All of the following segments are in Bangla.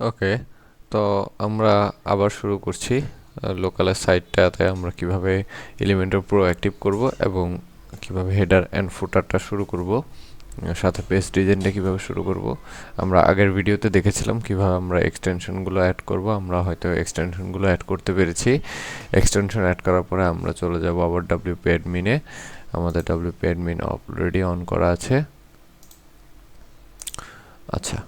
ওকে, তো আমরা আবার শুরু করছি। লোকালের সাইটটাতে আমরা কিভাবে এলিমেন্টর প্রো অ্যাক্টিভ করব এবং কিভাবে হেডার অ্যান্ড ফুটারটা শুরু করব, সাথে পেজ ডিজাইনটা কিভাবে শুরু করব। আমরা আগের ভিডিওতে দেখেছিলাম কিভাবে আমরা এক্সটেনশনগুলো অ্যাড করব। আমরা হয়তো এক্সটেনশনগুলো অ্যাড করতে পেরেছি। এক্সটেনশন অ্যাড করার পরে আমরা চলে যাব আবার ডাব্লিউপি অ্যাডমিনে। আমাদের ডাব্লিউপি অ্যাডমিন অলরেডি অন করা আছে। আচ্ছা,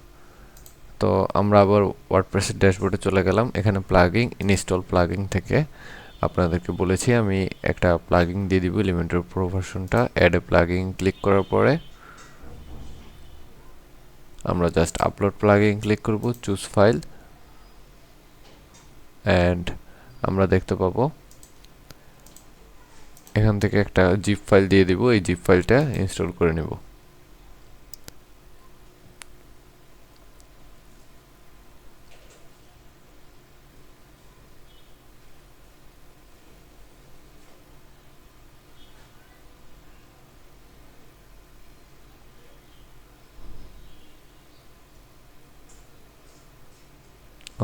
তো আমরা আবার ওয়ার্ডপ্রেসের ড্যাশবোর্ডে চলে গেলাম। এখানে প্লাগিং, ইনস্টল প্লাগিং থেকে আপনাদেরকে বলেছি আমি একটা প্লাগিং দিয়ে দিব এলিমেন্টর প্রো ভার্সনটা। অ্যাড এ প্লাগিং ক্লিক করার পরে আমরা জাস্ট আপলোড প্লাগিং ক্লিক করব, চুজ ফাইল, অ্যান্ড আমরা দেখতে পাবো এখান থেকে একটা জিপ ফাইল দিয়ে দিব। এই জিপ ফাইলটা ইনস্টল করে নেব।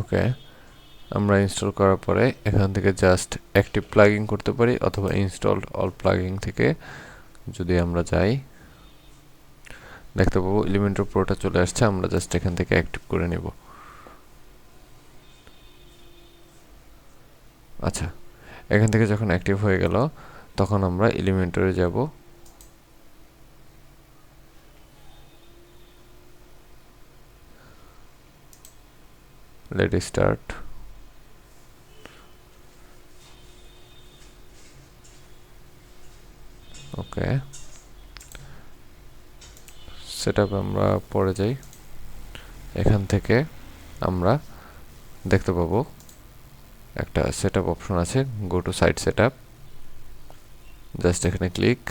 ওকে, আমরা ইনস্টল করার পরে এখান থেকে জাস্ট অ্যাক্টিভ প্লাগিং করতে পারি, অথবা ইনস্টলড অল প্লাগিং থেকে যদি আমরা যাই দেখতে পাবো এলিমেন্টর প্রোটা চলে আসছে। আমরা জাস্ট এখান থেকে অ্যাক্টিভ করে নেব। আচ্ছা, এখান থেকে যখন অ্যাক্টিভ হয়ে গেল তখন আমরা এলিমেন্টরে যাব। Let start. ওকে, সেটআপ আমরা পরে যাই। এখান থেকে আমরা দেখতে পাবো একটা সেটআপ অপশন আছে, go to site setup. Just এখানে ক্লিক,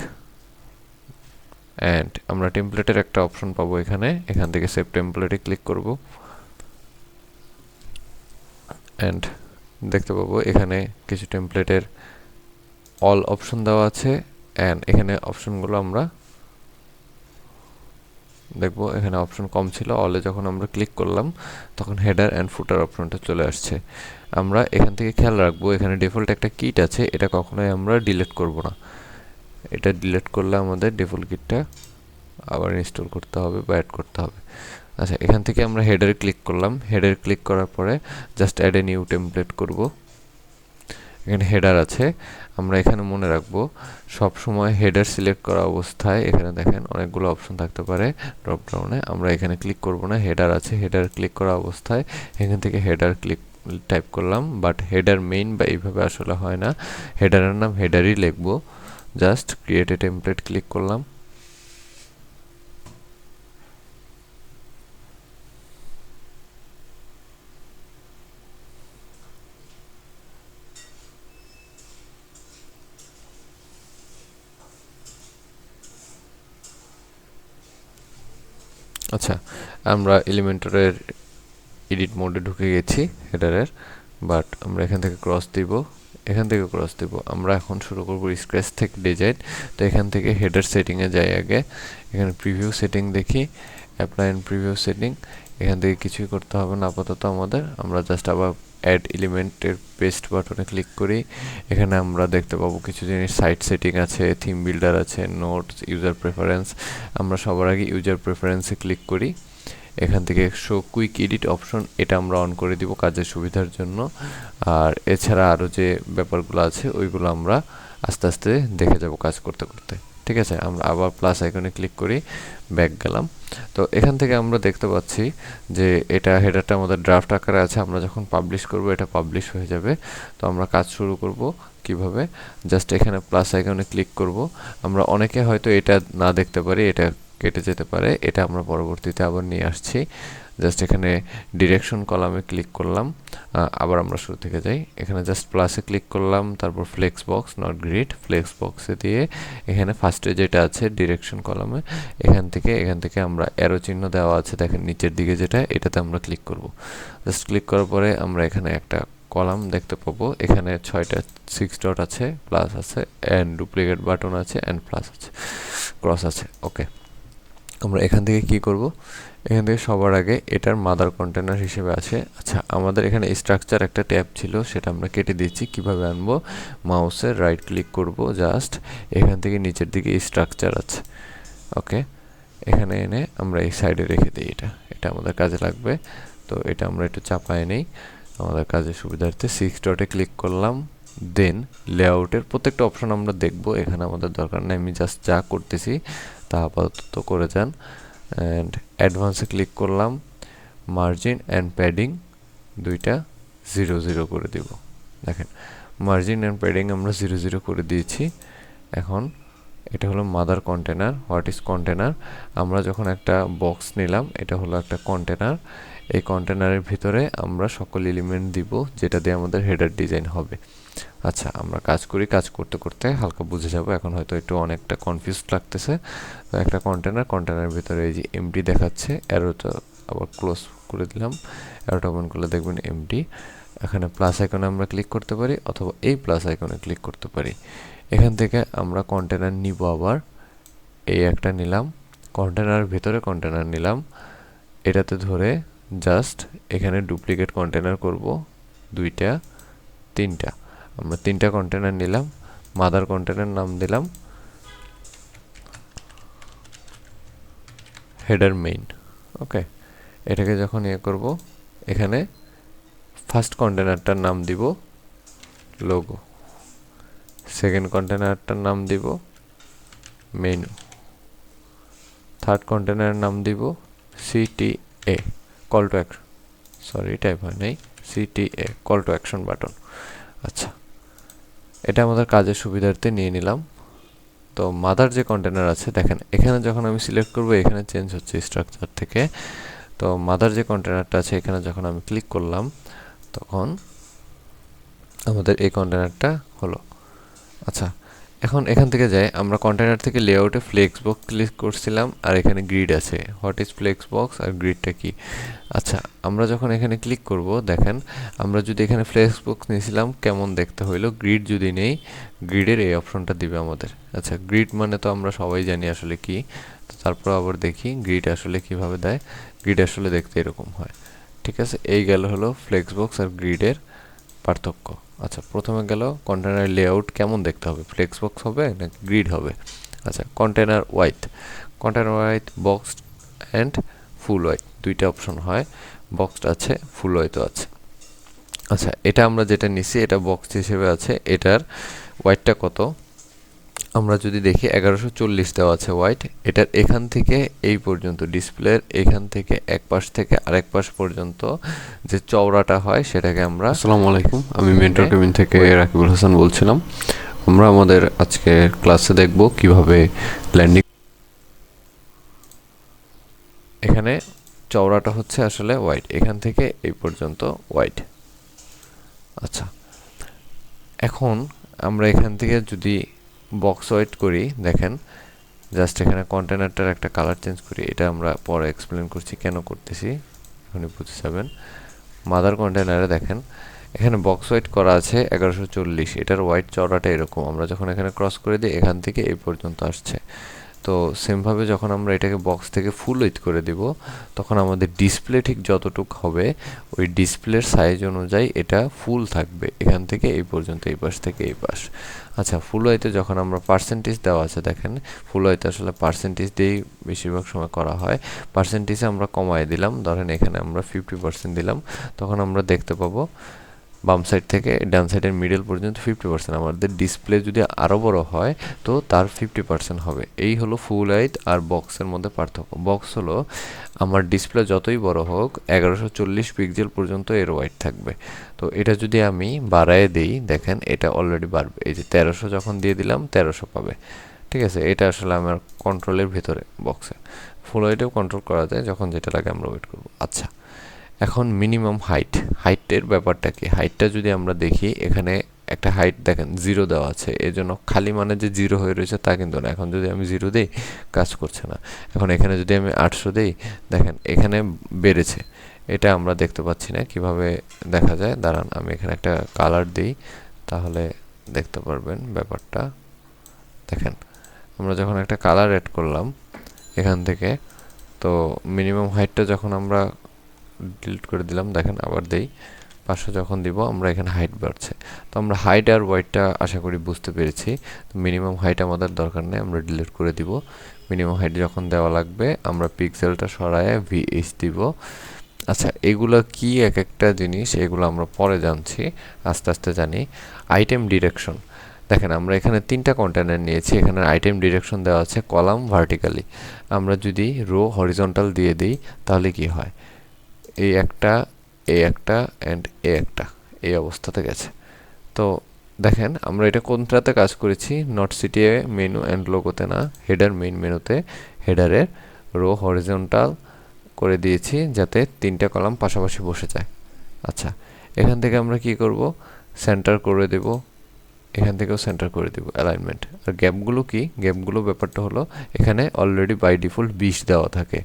অ্যান্ড আমরা টেমপ্লেটের একটা অপশন পাবো এখানে। এখান থেকে সেভ টেমপ্লেটে ক্লিক করব, অ্যান্ড দেখতে পাবো এখানে কিছু টেমপ্লেটের অল অপশন দেওয়া আছে। অ্যান্ড এখানে অপশনগুলো আমরা দেখবো। এখানে অপশন কম ছিল, অলে যখন আমরা ক্লিক করলাম তখন হেডার অ্যান্ড ফুটার অপশনটা চলে আসছে। আমরা এখান থেকে খেয়াল রাখবো এখানে ডিফল্ট একটা কিট আছে, এটা কখনোই আমরা ডিলিট করব না। এটা ডিলিট করলে আমাদের ডিফল্ট কিটটা আবার ইনস্টল করতে হবে বা অ্যাড করতে হবে। আচ্ছা, এখান থেকে আমরা হেডারে ক্লিক করলাম। হেডারে ক্লিক করার পরে just add a new template করব। এখানে হেডার আছে, আমরা এখানে মনে রাখবো সব সময় হেডার সিলেক্ট করা অবস্থায় এখানে দেখেন অনেকগুলো অপশন থাকতে পারে ড্রপ ডাউনে। আমরা এখানে ক্লিক করব না, হেডার আছে, হেডার ক্লিক করা অবস্থায় এখান থেকে হেডার ক্লিক টাইপ করলাম। বাট হেডার মেইন বা এইভাবে আসলে হয় না, হেডারের নাম হেডারই লিখবো। Just create a template click করলাম। আচ্ছা, আমরা এলিমেন্টরের এডিট মোডে ঢুকে গেছি হেডারের, বাট আমরা এখান থেকে ক্রস দিব, এখান থেকে ক্রস দিব। আমরা এখন শুরু করব স্ক্র্যাচ থেকে ডিজাইন। তো এখান থেকে হেডার সেটিংয়ে যাই আগে। এখানে প্রিভিউ সেটিং দেখি, অ্যাপ্লাই এন্ড প্রিভিউ সেটিং। এখান থেকে কিছুই করতে হবে না আপাতত আমাদের। আমরা জাস্ট আবার অ্যাড এলিমেন্টের পেস্ট বাটনে ক্লিক করি। এখানে আমরা দেখতে পাবো কিছু জিনিস, সাইট সেটিং আছে, থিম বিল্ডার আছে, নোটস, ইউজার প্রেফারেন্স। আমরা সবার আগে ইউজার প্রেফারেন্সে ক্লিক করি। এখান থেকে শো কুইক এডিট অপশন, এটা আমরা অন করে দিব কাজের সুবিধার জন্য। আর এছাড়া আরও যে ব্যাপারগুলো আছে ওইগুলো আমরা আস্তে আস্তে দেখে যাব কাজ করতে করতে। ঠিক আছে, আমরা আবার প্লাস আইকনে ক্লিক করি, ব্যাক গেলাম। তো এখান থেকে আমরা দেখতে পাচ্ছি যে এটা হেডারটা আমাদের ড্রাফট আকারে আছে। আমরা যখন পাবলিশ করব এটা পাবলিশ হয়ে যাবে। তো আমরা কাজ শুরু করব কিভাবে, জাস্ট এখানে প্লাস আইকনে ক্লিক করব। আমরা অনেকে হয়তো এটা না দেখতে পারি, এটা কেটে যেতে পারে, এটা আমরা পরবর্তীতে আবার নিয়ে আসছি। জাস্ট এখানে ডিরেকশন কলামে ক্লিক করলাম। আবার আমরা শুরু থেকে যাই, এখানে জাস্ট প্লাসে ক্লিক করলাম, তারপর flex box not grid, flex বক্সে দিয়ে এখানে ফার্স্টে যেটা আছে ডিরেকশন কলামে, এখান থেকে আমরা অ্যারো চিহ্ন দেওয়া আছে দেখেন নিচের দিকে, যেটা এটাতে আমরা ক্লিক করব। জাস্ট ক্লিক করার পরে আমরা এখানে একটা কলাম দেখতে পাবো। এখানে 6টা 6 ডট আছে, প্লাস আছে, অ্যান্ড ডুপ্লিকেট বাটন আছে, অ্যান্ড প্লাস আছে, ক্রস আছে। ওকে, আমরা এখান থেকে কি করব, এখান থেকে সবার আগে এটার মাদার কন্টেনার হিসেবে আছে। আচ্ছা, আমাদের এখানে স্ট্রাকচার একটা ট্যাব ছিল, সেটা আমরা কেটে দিচ্ছি। কিভাবে আনবো, মাউসের রাইট ক্লিক করব, জাস্ট এখান থেকে নিচের দিকে স্ট্রাকচার আছে, ওকে, এখানে এনে আমরা এই সাইডে রেখে দিই। এটা আমাদের কাজে লাগবে। তো এটা আমরা একটু চাপায় নেই আমাদের কাজের সুবিধার্থে। 6 ডটে ক্লিক করলাম, দেন লেআউটের প্রত্যেকটা অপশন আমরা দেখব, এখানে আমাদের দরকার নেই, আমি জাস্ট যা করতেছি তা আপাতত করে যান। অ্যান্ড অ্যাডভান্সে ক্লিক করলাম, মার্জিন অ্যান্ড প্যাডিং দুইটা 0 করে দিব। দেখেন মার্জিন অ্যান্ড প্যাডিং আমরা 0 করে দিয়েছি। এখন এটা হলো mother container. What is container, আমরা যখন একটা বক্স নিলাম, এটা হলো একটা কন্টেনার। এই কন্টেনারের ভিতরে আমরা সকল এলিমেন্ট দিব যেটা দিয়ে আমাদের হেডার ডিজাইন হবে। আচ্ছা, আমরা কাজ করতে করতে হালকা বুঝে যাব। এখন হয়তো একটু অনেকটা কনফিউজ লাগতেছে। তো একটা কন্টেনারের ভিতরে এই যে এমটি দেখাচ্ছে, অ্যারোটা আবার ক্লোজ করে দিলাম, অ্যারোটা ওপেন করলে দেখবেন এমটি। এখানে প্লাস আইকনে আমরা ক্লিক করতে পারি অথবা এই প্লাস আইকনে ক্লিক করতে পারি। এখান থেকে আমরা কন্টেনার নিব, আবার এই একটা নিলাম, কন্টেনারের ভিতরে কন্টেনার নিলাম, এটাতে ধরে জাস্ট এখানে ডুপ্লিকেট কন্টেনার করব, 2টা 3টা। আমরা 3টা কন্টেনার নিলাম, মাদার কন্টেনার নাম দিলাম হেডার মেইন, ওকে। এটাকে যখন করব, এখানে ফার্স্ট কন্টেনারটার নাম দিব লোগো, সেকেন্ড কন্টেনারটার নাম দিব মেনু, থার্ড কন্টেনারের নাম দিব CTA, call to action, sorry type হয় নাই, CTA call to action button. আচ্ছা, এটা আমাদের কাজের সুবিধার্থে নিয়ে নিলাম। তো মাদার যে কন্টেনার আছে, দেখেন এখানে যখন আমি সিলেক্ট করব, এখানে চেঞ্জ হচ্ছে স্ট্রাকচার থেকে। তো মাদার যে কন্টেনারটা আছে, এখানে যখন আমি ক্লিক করলাম, তখন আমাদের এই কন্টেনারটা হলো। আচ্ছা, এখন এখান থেকে যাই, আমরা কন্টেনার থেকে লেআউটে ফ্লেক্স বক্স ক্লিক করছিলাম, আর এখানে গ্রিড আছে। হোয়াট ইজ ফ্লেক্স বক্স আর গ্রিডটা কি? আচ্ছা, আমরা যখন এখানে ক্লিক করব, দেখেন আমরা যদি এখানে ফ্লেক্স বক্স নিয়েছিলাম, কেমন দেখতে হইলো। গ্রিড যদি নেই, গ্রিডের এই অপশনটা দিবে আমাদের। আচ্ছা, গ্রিড মানে তো আমরা সবাই জানি আসলে কি, তো তারপর আবার দেখি গ্রিড আসলে কিভাবে দেয়। গ্রিড আসলে দেখতে এরকম হয়, ঠিক আছে। এই গেল হলো ফ্লেক্স বক্স আর গ্রিডের পার্থক্য। আচ্ছা, প্রথমে গেল কন্টেনার লেআউট কেমন দেখতে হবে, ফ্লেক্স বক্স হবে নাকি গ্রিড হবে। আচ্ছা, container wide box and full wide দুইটা অপশন হয়, বক্সড আছে, ফুল ওয়াইডও আছে। আচ্ছা, এটা আমরা যেটা নিছি এটা বক্স হিসেবে আছে। এটার ওয়াইডটা কত, আমরা যদি দেখি 1140 দেওয়া আছে ওয়াইড। এটার এখান থেকে এই পর্যন্ত, ডিসপ্লের এখান থেকে এক পাশ থেকে আরেক পাশ পর্যন্ত যে চওড়াটা হয়, সেটাকে আমরা, আসসালামু আলাইকুম, আমি মেন্টর কেবিন থেকে রাকিবুল হাসান বলছিলাম। আমরা আমাদের আজকের ক্লাসে দেখব কিভাবে ল্যান্ডিং। এখানে চওড়াটা হচ্ছে আসলে ওয়াইড, এখান থেকে এই পর্যন্ত ওয়াইড। আচ্ছা, এখন আমরা এখান থেকে যদি বক্স ওয়াইড করি, দেখেন জাস্ট এখানে কন্টেনারটার একটা কালার চেঞ্জ করি, এটা আমরা পরে এক্সপ্লেন করছি কেন করতেছি, এখনই বুঝে যাবেন। মাদার কন্টেনারে দেখেন এখানে বক্স ওয়াইড করা আছে 1140, এটার ওয়াইড চওড়াটা এরকম। আমরা যখন এখানে ক্রস করে দিই, এখান থেকে এই পর্যন্ত আসছে। তো সেমভাবে যখন আমরা এটাকে বক্স থেকে ফুল উইথ করে দিব, তখন আমাদের ডিসপ্লে ঠিক যতটুক হবে, ওই ডিসপ্লের সাইজ অনুযায়ী এটা ফুল থাকবে, এখান থেকে এই পর্যন্ত, এই পাশ থেকে এই পাশ। আচ্ছা, ফুল ওয়াইতে যখন আমরা পার্সেন্টেজ দেওয়া আছে, দেখেন ফুল ওয়াইতে আসলে পার্সেন্টেজ দিয়েই বেশিরভাগ সময় করা হয়। পার্সেন্টেজে আমরা কমায় দিলাম, ধরেন এখানে আমরা 50% দিলাম, তখন আমরা দেখতে পাবো বাম সাইড থেকে ডান সাইডের মিডল পর্যন্ত 50%। আমাদের ডিসপ্লে যদি আরও বড় হয়, তো তার 50% হবে। এই হলো ফুল হাইট আর বক্সের মধ্যে পার্থক্য। বক্স হলো আমার ডিসপ্লে যতই বড় হোক, 1140 পিক্সেল পর্যন্ত এর ওয়াইড থাকবে। তো এটা যদি আমি বাড়ায় দিই, দেখেন এটা অলরেডি বাড়বে। এই যে 1300 যখন দিয়ে দিলাম, 1300 পাবে, ঠিক আছে। এটা আসলে আমার কন্ট্রোলের ভিতরে বক্সে। ফুল হাইটেও কন্ট্রোল করা যায়, যখন যেটা লাগে আমরা ওয়েট করব। আচ্ছা, এখন মিনিমাম হাইটের ব্যাপারটা কি, হাইটটা যদি আমরা দেখি, এখানে একটা হাইট দেখেন 0 দেওয়া আছে, এর জন্য খালি মানে যে 0 হয়ে রয়েছে তা কিন্তু না। এখন যদি আমি 0 দিই, কাজ করছে না। এখন এখানে যদি আমি 800 দিই, দেখেন এখানে বেড়েছে, এটা আমরা দেখতে পাচ্ছি না। কিভাবে দেখা যায়, দাঁড়ান আমি এখানে একটা কালার দিই, তাহলে দেখতে পারবেন ব্যাপারটা। দেখেন আমরা যখন একটা কালার অ্যাড করলাম, এখান থেকে। তো মিনিমাম হাইটটা যখন আমরা ডিলিট করে দিলাম, দেখেন আবার দেই 500 যখন দিব আমরা এখানে হাইট বাড়ছে। তো আমরা হাইট আর ওয়েটটা আশা করি বুঝতে পেরেছি। তো মিনিমাম হাইট আমাদের দরকার নেই, আমরা ডিলিট করে দিব। মিনিমাম হাইট যখন দেওয়া লাগবে আমরা পিক্সেলটা সরায়ে VH দিব। আচ্ছা, এগুলো কি এক একটা জিনিস, এগুলো আমরা পরে জানছি, আস্তে আস্তে জানি। আইটেম ডিরেকশন, দেখেন আমরা এখানে 3টা কন্টেনার নিয়েছি, এখানে আইটেম ডিরেকশন দেওয়া আছে কলাম ভার্টিক্যালি। আমরা যদি রো হরিজন্টাল দিয়ে দিই তাহলে কি হয়, এই একটা, এই একটা অ্যান্ড এই একটা, এই অবস্থাতে গেছে। তো দেখেন আমরা এটা কোনটাতে কাজ করেছি, নট সিটিএ মেনু অ্যান্ড লোগোতে না, হেডার মেইন মেনুতে হেডারের রো হরিজন্টাল করে দিয়েছি যাতে 3টা কলাম পাশাপাশি বসে যায়। আচ্ছা, এখান থেকে আমরা কি করব, সেন্টার করে দেব, এখান থেকেও সেন্টার করে দেব অ্যালাইনমেন্ট। আর গ্যাপগুলো কি, গ্যাপগুলো ব্যাপারটা হলো এখানে অলরেডি বাই ডিফল্ট 20 দেওয়া থাকে।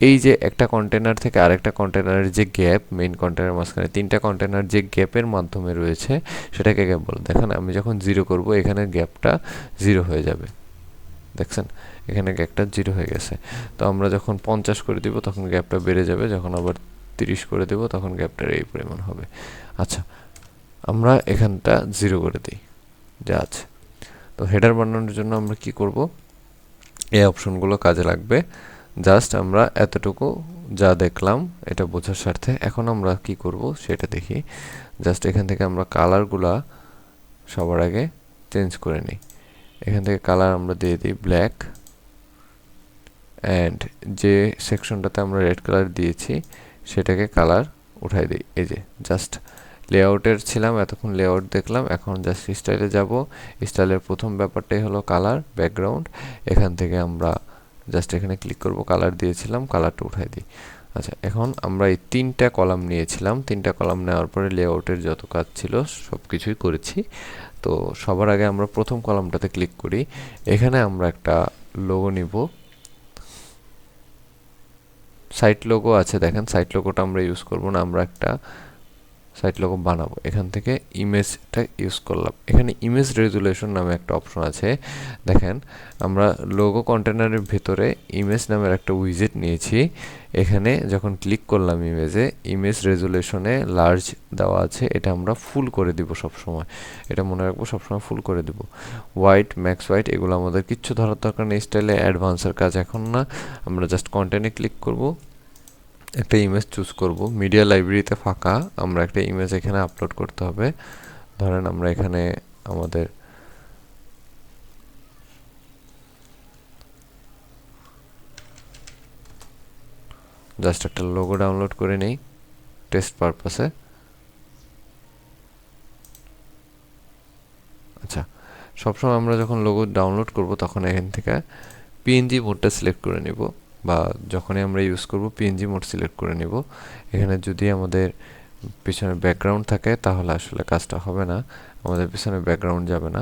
এই যে একটা কন্টেনার থেকে আরেকটা কন্টেনারের যে গ্যাপ, মেইন কন্টেনার মাঝখানে 3টা কন্টেনার যে গ্যাপের মাধ্যমে রয়েছে সেটাকে গ্যাপ বলে। দেখেন আমি যখন 0 করব এখানে গ্যাপটা 0 হয়ে যাবে, দেখছেন এখানে গ্যাপটা 0 হয়ে গেছে। তো আমরা যখন 50 করে দিব তখন গ্যাপটা বেড়ে যাবে, যখন আবার 30 করে দেব তখন গ্যাপটার এই পরিমাণ হবে। আচ্ছা, আমরা এখানটা 0 করে দিই যা আছে। তো হেডার বানানোর জন্য আমরা কি করব, এই অপশনগুলো কাজে লাগবে। জাস্ট আমরা এতটুকু যা দেখলাম এটা বোঝার স্বার্থে এখন আমরা কি করব সেটা দেখি। জাস্ট এখান থেকে আমরা কালারগুলা সবার আগে চেঞ্জ করে নিই। এখান থেকে কালার আমরা দিয়ে দিই ব্ল্যাক, অ্যান্ড যে সেকশনটাতে আমরা রেড কালার দিয়েছি সেটাকে কালার উঠাই দিই। এই যে জাস্ট লেআউটের ছিলাম এতক্ষণ, লেআউট দেখলাম, এখন জাস্ট স্টাইলে যাব। স্টাইলের প্রথম ব্যাপারটাই হলো কালার ব্যাকগ্রাউন্ড। এখান থেকে আমরা জাস্ট এখানে ক্লিক করব, কালার দিয়েছিলাম, কালারটা উঠাই দিই। আচ্ছা, এখন আমরা এই 3টা কলাম নিয়েছিলাম, 3টা কলাম নেওয়ার পরে লেআউটের যত কাজ ছিল সব কিছুই করেছি। তো সবার আগে আমরা প্রথম কলামটাতে ক্লিক করি, এখানে আমরা একটা লোগো নিব, সাইট লোগো আছে, দেখেন সাইট লোগোটা আমরা ইউজ করব না, আমরা একটা সাইট লোগো বানাবো। এখান থেকে ইমেজটা ইউজ করলাম, এখানে ইমেজ রেজুলেশন নামে একটা অপশন আছে। দেখেন আমরা লোগো কন্টেনারের ভেতরে ইমেজ নামের একটা উইজেট নিয়েছি। এখানে যখন ক্লিক করলাম ইমেজে, ইমেজ রেজুলেশনে লার্জ দেওয়া আছে, এটা আমরা ফুল করে দিব সব সময়, এটা মনে রাখবো সবসময় ফুল করে দিব। হোয়াইট, ম্যাক্স হোয়াইট এগুলো আমাদের কিচ্ছু ধরার দরকার নেই, স্টাইলে অ্যাডভান্সের কাজ এখন না। আমরা জাস্ট কন্টেন্টে ক্লিক করব, একটা ইমেজ চুজ করব, মিডিয়া লাইব্রেরিতে ফাঁকা আমরা একটা ইমেজ এখানে আপলোড করতে হবে। ধরেন আমরা এখানে আমাদের জাস্ট একটা লোগো ডাউনলোড করে নেই টেস্ট পারপাসে। আচ্ছা, সবসময় আমরা যখন লোগো ডাউনলোড করব তখন এখান থেকে পিএনজি মোডটা সিলেক্ট করে নিব, বা যখনই আমরা ইউজ করব পিএনজি মোড সিলেক্ট করে নিব। এখানে যদি আমাদের পিছনে ব্যাকগ্রাউন্ড থাকে তাহলে আসলে কাজটা হবে না, আমাদের পিছনে ব্যাকগ্রাউন্ড যাবে না,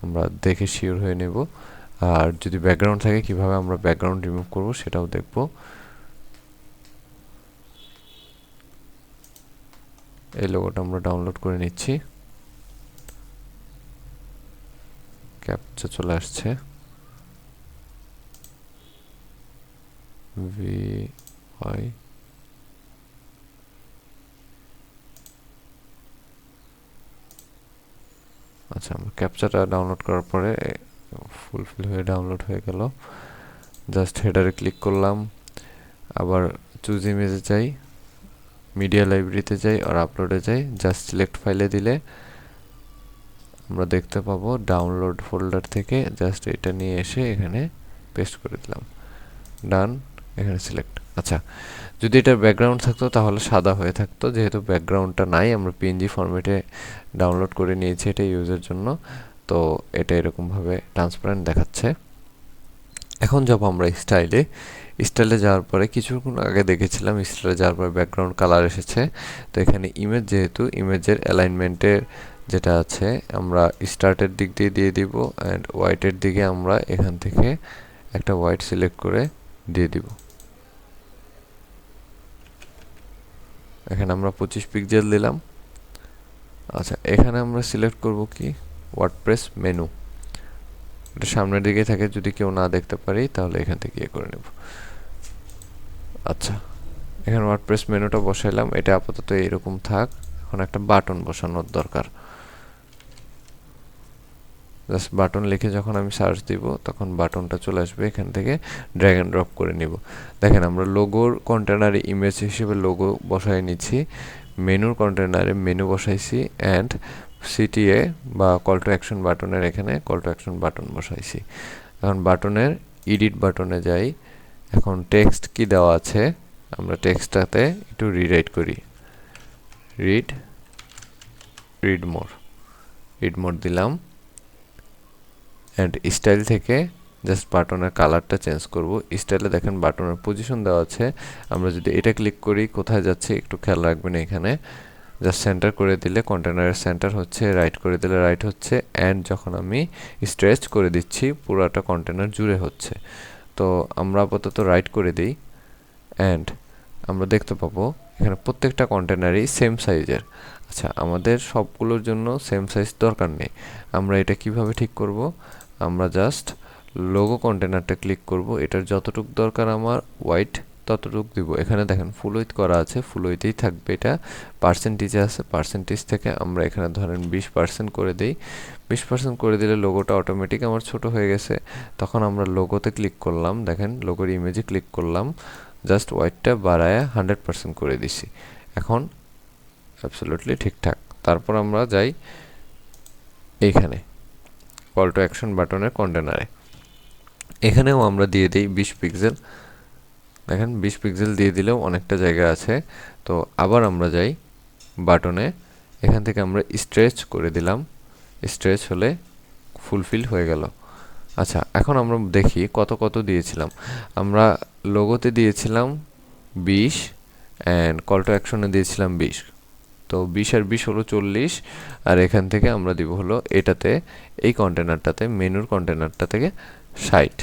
আমরা দেখে শিওর হয়ে নেব। আর যদি ব্যাকগ্রাউন্ড থাকে কিভাবে আমরা ব্যাকগ্রাউন্ড রিমুভ করব সেটাও দেখব। এই লোগোটা আমরা ডাউনলোড করে নিচ্ছি, ক্যাপচা চলে আসছে, VY আচ্ছা, আমরা ক্যাপচাটা ডাউনলোড করার পরে ফুলফিল হয়ে ডাউনলোড হয়ে গেল। জাস্ট হেডারে ক্লিক করলাম, আবার চুজ ইমেজে যাই, মিডিয়া লাইব্রেরিতে যাই আর আপলোডে যাই, জাস্ট সিলেক্ট ফাইলে দিলে আমরা দেখতে পাবো ডাউনলোড ফোল্ডার থেকে জাস্ট এটা নিয়ে এসে এখানে পেস্ট করে দিলাম, ডান, এখানে সিলেক্ট। আচ্ছা, যদি এটার ব্যাকগ্রাউন্ড থাকতো তাহলে সাদা হয়ে থাকতো, যেহেতু ব্যাকগ্রাউন্ডটা নাই আমরা পিএনজি ফরম্যাটে ডাউনলোড করে নিয়েছি এটা ইউজের জন্য, তো এটা এরকমভাবে ট্রান্সপারেন্ট দেখাচ্ছে। এখন যাব আমরা স্টাইলে যাওয়ার পরে কিছুক্ষণ আগে দেখেছিলাম স্টাইলে যাওয়ার পরে ব্যাকগ্রাউন্ড কালার এসেছে। তো এখানে ইমেজ, যেহেতু ইমেজের অ্যালাইনমেন্টের যেটা আছে আমরা স্টার্টের দিক দিয়ে দিয়ে দিব, অ্যান্ড হোয়াইটের দিকে আমরা এখান থেকে একটা হোয়াইট সিলেক্ট করে দিয়ে দিব। এখানে আমরা 25 পিক্সেল দিলাম। আচ্ছা, এখানে আমরা সিলেক্ট করব কি ওয়ার্ডপ্রেস মেনু, এটা সামনের দিকে থাকে, যদি কেউ না দেখতে পারি তাহলে এখান থেকে ইয়ে করে নেব। আচ্ছা, এখানে ওয়ার্ডপ্রেস মেনুটা বসাইলাম, এটা আপাতত এরকম থাক। এখন একটা বাটন বসানোর দরকার। জাস্ট বাটন লিখে যখন আমি সার্চ দিব তখন বাটনটা চলে আসবে, এখান থেকে ড্র্যাগ এন্ড ড্রপ করে নিব। দেখেন আমরা লোগোর কন্টেনারে ইমেজ হিসেবে লোগো বসাই নিচ্ছি, মেনুর কন্টেনারে মেনু বসাইছি, অ্যান্ড সিটিএ বা কল টু অ্যাকশন বাটনের এখানে কল টু অ্যাকশন বাটন বসাইছি। এখন বাটনের এডিট বাটনে যাই। এখন টেক্সট কি দেওয়া আছে, আমরা টেক্সটটাতে একটু রিরাইট করি। রিড মোর দিলাম, অ্যান্ড স্টাইল থেকে জাস্ট বাটনের কালারটা চেঞ্জ করব। স্টাইলে দেখেন বাটনের পজিশন দেওয়া আছে, আমরা যদি এটা ক্লিক করি কোথায় যাচ্ছে একটু খেয়াল রাখবেন। এখানে জাস্ট সেন্টার করে দিলে কন্টেনারের সেন্টার হচ্ছে, রাইট করে দিলে রাইট হচ্ছে, অ্যান্ড যখন আমি স্ট্রেচ করে দিচ্ছি পুরাটা কন্টেনার জুড়ে হচ্ছে। তো আমরা আপাতত রাইট করে দিই, অ্যান্ড আমরা দেখতে পাবো এখানে প্রত্যেকটা কন্টেনারই সেম সাইজের। আচ্ছা, আমাদের সবগুলোর জন্য সেম সাইজ দরকার নেই। আমরা এটা কিভাবে ঠিক করব, আমরা জাস্ট লোগো কন্টেনারটা ক্লিক করব, এটার যতটুক দরকার আমার ওয়াইট ততটুক দিব। এখানে দেখেন ফুল উইথ করা আছে, ফুল উইথেই থাকবে। এটা পার্সেন্টেজে আছে, পার্সেন্টেজ থেকে আমরা এখানে ধরেন 20% করে দিই। 20% করে দিলে লোগোটা অটোমেটিক আমার ছোট হয়ে গেছে। তখন আমরা লোগোতে ক্লিক করলাম, দেখেন লোগোর ইমেজে ক্লিক করলাম, জাস্ট ওয়াইটটা বাড়ায় 100% করে দিছি। এখন অ্যাবসলিউটলি ঠিকঠাক। তারপর আমরা যাই এইখানে কল টু অ্যাকশন বাটনের কন্টেনারে, এখানেও আমরা দিয়ে দিই 20 পিক্সেল। দেখেন 20 পিক্সেল দিয়ে দিলেও অনেকটা জায়গা আছে। তো আবার আমরা যাই বাটনে, এখান থেকে আমরা স্ট্রেচ করে দিলাম, স্ট্রেচ হলে ফুলফিল হয়ে গেল। আচ্ছা, এখন আমরা দেখি কত কত দিয়েছিলাম। আমরা লোগোতে দিয়েছিলাম 20, অ্যান্ড কল টু অ্যাকশনে দিয়েছিলাম 20। তো 20 আর 20 হলো 40, আর এখান থেকে আমরা দিব হলো এটাতে, এই কন্টেনারটাতে, মেনুর কন্টেনারটা থেকে 60।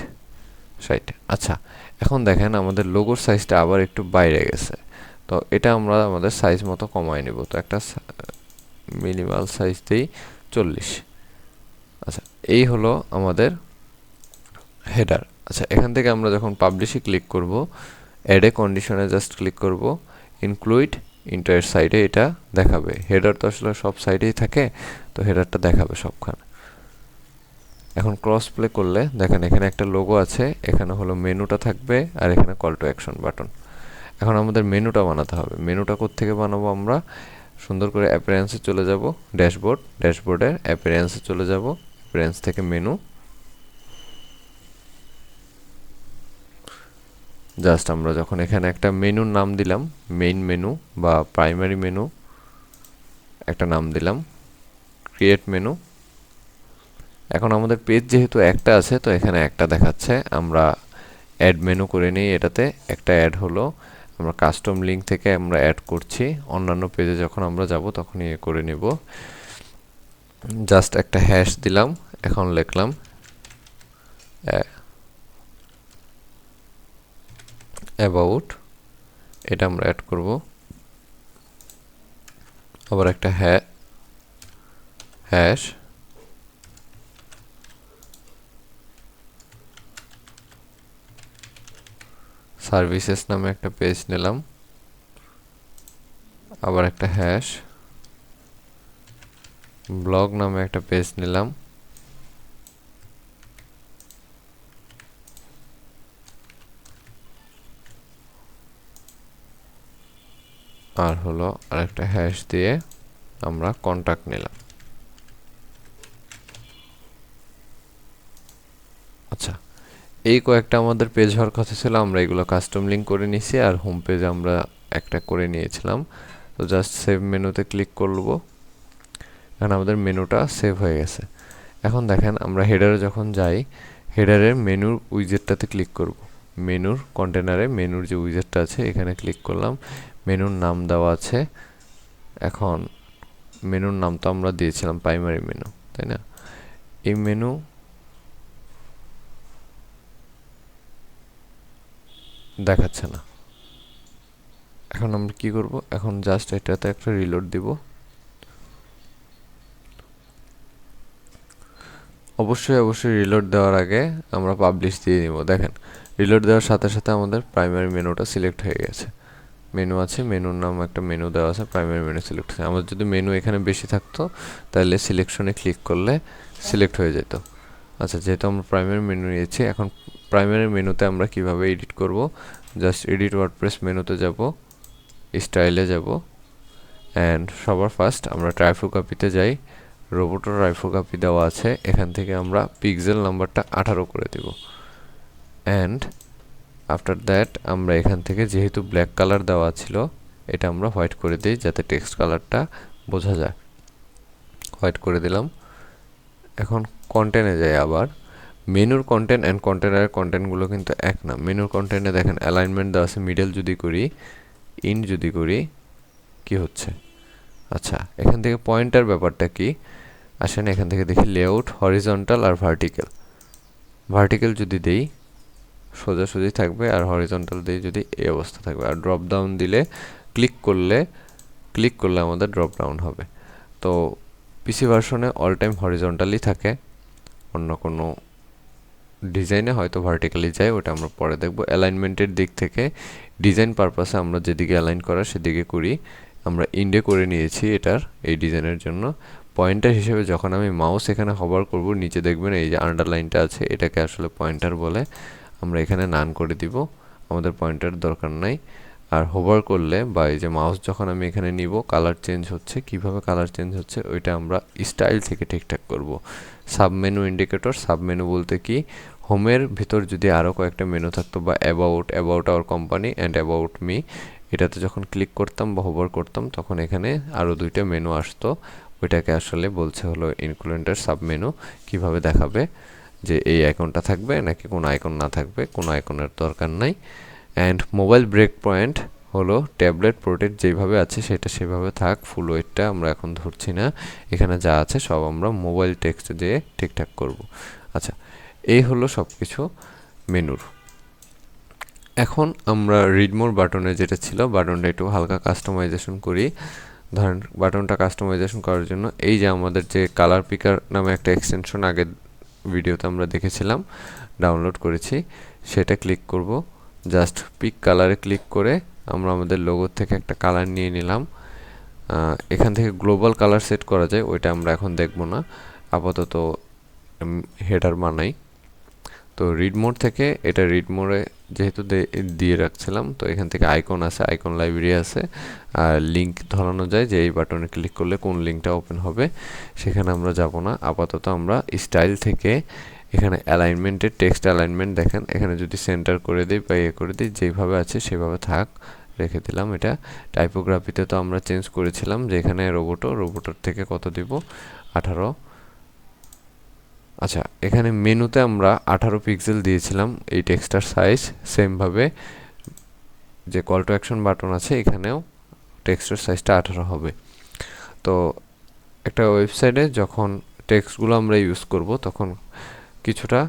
আচ্ছা, এখন দেখেন আমাদের লোগোর সাইজটা আবার একটু বাইরে গেছে। তো এটা আমরা আমাদের সাইজ মতো কমায় নেব। তো একটা মিনিমাল সাইজ দিই 40। আচ্ছা, এই হলো আমাদের হেডার। আচ্ছা, এখান থেকে আমরা যখন পাবলিশে ক্লিক করব, অ্যাড এ কন্ডিশনে জাস্ট ক্লিক করব, ইনক্লুড ইন্টার সাইডে এটা দেখাবে। হেডার তো আসলে সব সাইডেই থাকে, তো হেডারটা দেখাবে সবখানে। এখন ক্রস প্লে করলে দেখেন এখানে একটা লোগো আছে, এখানে হলো মেনুটা থাকবে, আর এখানে কল টু অ্যাকশন বাটন। এখন আমাদের মেনুটা বানাতে হবে। মেনুটা কোত্থেকে বানাবো, আমরা সুন্দর করে অ্যাপিয়ারেন্সে চলে যাব, ড্যাশবোর্ডের অ্যাপিয়ারেন্সে চলে যাব, অ্যাপিয়ারেন্স থেকে মেনু, জাস্ট আমরা যখন এখানে একটা মেনুর নাম দিলাম, মেইন মেনু বা প্রাইমারি মেনু একটা নাম দিলাম, ক্রিয়েট মেনু। এখন আমাদের পেজ যেহেতু একটা আছে, তো এখানে একটা দেখাচ্ছে, আমরা অ্যাড মেনু করে নিই। এটাতে একটা অ্যাড হলো, আমরা কাস্টম লিঙ্ক থেকে আমরা অ্যাড করছি, অন্যান্য পেজে যখন আমরা যাব তখন ইয়ে করে নিব। জাস্ট একটা হ্যাশ দিলাম, এখন লিখলাম অ্যাবাউট, এটা আমরা অ্যাড করব। আবার একটা হ্যাশ, সার্ভিসেস নামে একটা পেজ নিলাম, আবার একটা হ্যাশ, ব্লগ নামে একটা পেজ নিলাম, আর হলো আরেকটা হ্যাশ দিয়ে আমরা কন্টাক্ট নিলাম। আচ্ছা, এই কয়েকটা আমাদের পেজ হওয়ার কথা ছিল, আমরা এগুলো কাস্টম লিঙ্ক করে নিয়েছি, আর হোম পেজ আমরা একটা করে নিয়েছিলাম। তো জাস্ট সেভ মেনুতে ক্লিক করব, এখন আমাদের মেনুটা সেভ হয়ে গেছে। এখন দেখেন আমরা হেডারে যখন যাই, হেডারের মেনুর উইজেটটাতে ক্লিক করব, মেনুর কন্টেনারে মেনুর যে উইজেটটা আছে এখানে ক্লিক করলাম, মেনুর নাম দেওয়া আছে। এখন মেনুর নাম তো আমরা দিয়েছিলাম প্রাইমারি মেনু, তাই না? এই মেনু দেখাচ্ছে না। এখন আমরা কি করব, এখন জাস্ট এটাতে একটা রিলোড দিব। অবশ্যই রিলোড দেওয়ার আগে আমরা পাবলিশ দিয়ে নিব। দেখেন রিলোড দেওয়ার সাথে সাথে আমাদের প্রাইমারি মেনুটা সিলেক্ট হয়ে গেছে। মেনু আছে, মেনুর নাম একটা মেনু দেওয়া আছে, প্রাইমারি মেনু সিলেক্ট হয়েছে। আমাদের যদি মেনু এখানে বেশি থাকতো তাহলে সিলেকশনে ক্লিক করলে সিলেক্ট হয়ে যেত। আচ্ছা, যেহেতু আমরা প্রাইমারি মেনু নিয়েছি, এখন প্রাইমারি মেনুতে আমরা কিভাবে এডিট করব, জাস্ট এডিট ওয়ার্ডপ্রেস মেনুতে যাব, স্টাইলে যাব, অ্যান্ড সবার ফার্স্ট আমরা টাইপোগ্রাফিতে যাই। রোবোটো টাইপোগ্রাফি দেওয়া আছে, এখান থেকে আমরা পিক্সেল নাম্বারটা 18 করে দেব। অ্যান্ড আফটার দ্যাট আমরা এখান থেকে যেহেতু ব্ল্যাক কালার দেওয়া ছিল, এটা আমরা হোয়াইট করে দিই যাতে টেক্সট কালারটা বোঝা যায়। হোয়াইট করে দিলাম। এখন কন্টেন্টে যাই আবার। মেনুর কন্টেন্ট অ্যান্ড কন্টেনারের কন্টেন্টগুলো কিন্তু এক না। মেনুর কন্টেন্টে দেখেন অ্যালাইনমেন্ট দেওয়া আছে, মিডল যদি করি, ইন যদি করি, কি হচ্ছে? আচ্ছা, এখান থেকে পয়েন্টার ব্যাপারটা কি আসেন এখান থেকে দেখি। লেআউট হরিজন্টাল আর ভার্টিক্যাল। ভার্টিক্যাল যদি দেই সোজাসুজি থাকবে, আর হরিজন্টাল দিয়ে যদি এই অবস্থা থাকবে। আর ড্রপ ডাউন দিলে ক্লিক করলে আমাদের ড্রপ ডাউন হবে। তো পিসি ভার্সনে অল টাইম হরিজন্টালি থাকে, অন্য কোনো ডিজাইনে হয়তো ভার্টিক্যালি যায়, ওটা আমরা পরে দেখব। অ্যালাইনমেন্টের দিক থেকে ডিজাইন পারপাসে আমরা যেদিকে অ্যালাইন করা সেদিকে করি। আমরা ইন্ডে করে নিয়েছি এটার এই ডিজাইনের জন্য। পয়েন্টার হিসেবে যখন আমি মাউস এখানে হভার করব, নিচে দেখবেন এই যে আন্ডারলাইনটা আছে, এটাকে আসলে পয়েন্টার বলে। আমরা এখানে নান করে দিব, আমাদের পয়েন্টার দরকার নাই। আর হোভার করলে বা এই যে মাউস যখন আমি এখানে নিব, কালার চেঞ্জ হচ্ছে। কিভাবে কালার চেঞ্জ হচ্ছে ওইটা আমরা স্টাইল থেকে ঠিকঠাক করব। সাবমেনু ইন্ডিকেটর, সাবমেনু বলতে কি, হোমের ভিতর যদি আরও কয়েকটা মেনু থাকতো, বা about our company and about me, এটাতে যখন ক্লিক করতাম বা হোভার করতাম তখন এখানে আরও দুইটা মেনু আসতো। ওইটাকে আসলে বলছে হলো ইনক্লুডেন্টের সাবমেনু। কিভাবে দেখাবে যে এই আইকনটা থাকবে নাকি কোনো আইকন না থাকবে, কোনো আইকনের দরকার নাই। অ্যান্ড মোবাইল ব্রেক পয়েন্ট হলো ট্যাবলেট প্রোটেক্ট যেভাবে আছে সেটা সেভাবে থাক, ফুল ওয়েটটা আমরা এখন ধরছি না। এখানে যা আছে সব আমরা মোবাইল টেক্সট দিয়ে ঠিকঠাক করব। আচ্ছা, এই হলো সব কিছু মেনুর। এখন আমরা রিড মোর বাটনে যেটা ছিল, বাটনটা একটু হালকা কাস্টমাইজেশন করি। ধরেন বাটনটা কাস্টমাইজেশন করার জন্য এই যে আমাদের যে কালার পিকার নামে একটা এক্সটেনশন আগের ভিডিওতে আমরা দেখেছিলাম, ডাউনলোড করেছি, সেটা ক্লিক করব। জাস্ট পিক কালারে ক্লিক করে আমরা আমাদের লোগোর থেকে একটা কালার নিয়ে নিলাম। এখান থেকে গ্লোবাল কালার সেট করা যায়, ওইটা আমরা এখন দেখব না, আপাতত হেডার বানাই। তো রিড মোড থেকে এটা রিড মোডে যেহেতু দিয়ে রাখছিলাম, তো এখান থেকে আইকন আছে, আইকন লাইব্রেরি আছে, আর লিঙ্ক ধরানো যায় যে এই বাটনে ক্লিক করলে কোন লিঙ্কটা ওপেন হবে, সেখানে আমরা যাব না। আপাতত আমরা স্টাইল থেকে এখানে অ্যালাইনমেন্টের টেক্সট অ্যালাইনমেন্ট দেখেন, এখানে যদি সেন্টার করে দিই বা করে দিই, যেভাবে আছে সেভাবে থাক, রেখে দিলাম। এটা টাইপোগ্রাফিতে তো আমরা চেঞ্জ করেছিলাম যে এখানে রোবোটোর থেকে কত দিব, 18। আচ্ছা, এখানে মেনুতে আমরা 18 পিক্সেল দিয়েছিলাম এই টেক্সটার সাইজ। সেমভাবে যে কল টু অ্যাকশন বাটন আছে এখানেও টেক্সটের সাইজটা 18 হবে। তো একটা ওয়েবসাইটে যখন টেক্সটগুলো আমরা ইউজ করব তখন কিছুটা